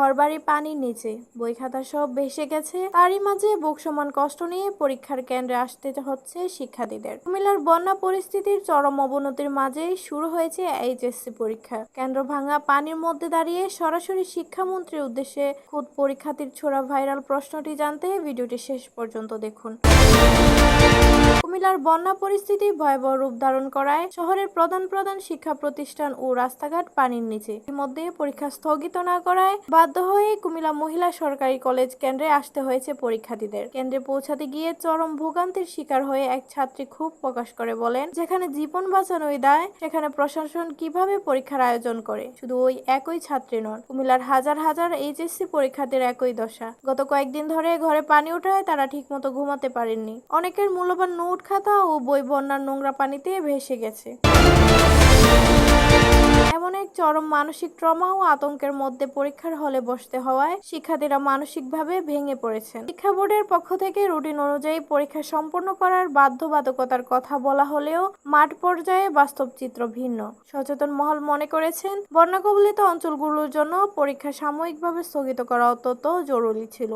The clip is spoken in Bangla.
ঘরবাড়ি পানির নিচে, বই খাতা সব ভেসে গেছে। তারই মাঝে বুক সমান কষ্ট নিয়ে পরীক্ষার কেন্দ্রে আসতে হচ্ছে শিক্ষার্থীদের। কুমিল্লার বন্যা পরিস্থিতির চরম অবনতির মাঝেই শুরু হয়েছে এইচএসসি পরীক্ষা। কেন্দ্র ভাঙা পানির মধ্যে দাঁড়িয়ে সরাসরি শিক্ষামন্ত্রীর উদ্দেশ্যে খুদ পরীক্ষার্থীর ছোড়া ভাইরাল প্রশ্নটি জানতে ভিডিওটি শেষ পর্যন্ত দেখুন। কুমিল্লার বন্যা পরিস্থিতি ভয়াবহ রূপ ধারণ করায় শহরের প্রধান প্রধান শিক্ষা প্রতিষ্ঠান ও রাস্তাঘাট পানির নিচে। ইতিমধ্যে পরীক্ষা স্থগিত না করায় বাধ্য হয়ে কুমিল্লা মহিলা সরকারি কলেজ কেন্দ্রে আসতে হয়েছে পরীক্ষার্থীদের। কেন্দ্রে পৌঁছাতে গিয়ে চরম ভোগান্তির শিকার হয়ে এক ছাত্রী ক্ষোভ প্রকাশ করে বলেন, যেখানে জীবন বাঁচানোই দায় সেখানে প্রশাসন কিভাবে পরীক্ষার আয়োজন করে। শুধু ওই একই ছাত্রী নন, কুমিল্লার হাজার হাজার এইচএসসি পরীক্ষার্থীর একই দশা। গত কয়েকদিন ধরে ঘরে পানি ওঠায় তারা ঠিকমতো ঘুমাতে পারেননি। অনেকের মূল্যবান নোট, খাতা ও বই বন্যার নোংরা পানিতে ভেসে গেছে। এমন এক চরম মানসিক ট্রমা ও আতঙ্কের মধ্যে পরীক্ষার হলে বসতে হওয়ায় শিক্ষার্থীরা মানসিকভাবে ভেঙে পড়েছেন। শিক্ষা বোর্ডের পক্ষ থেকে রুটিন অনুযায়ী পরীক্ষা সম্পন্ন করার বাধ্যবাধকতার কথা বলা হলেও মাঠ পর্যায়ে বাস্তব চিত্র ভিন্ন। সচেতন মহল মনে করেছেন, বন্যা কবলিত অঞ্চলগুলোর জন্য পরীক্ষা সাময়িকভাবে স্থগিত করা অত্যন্ত জরুরি ছিল।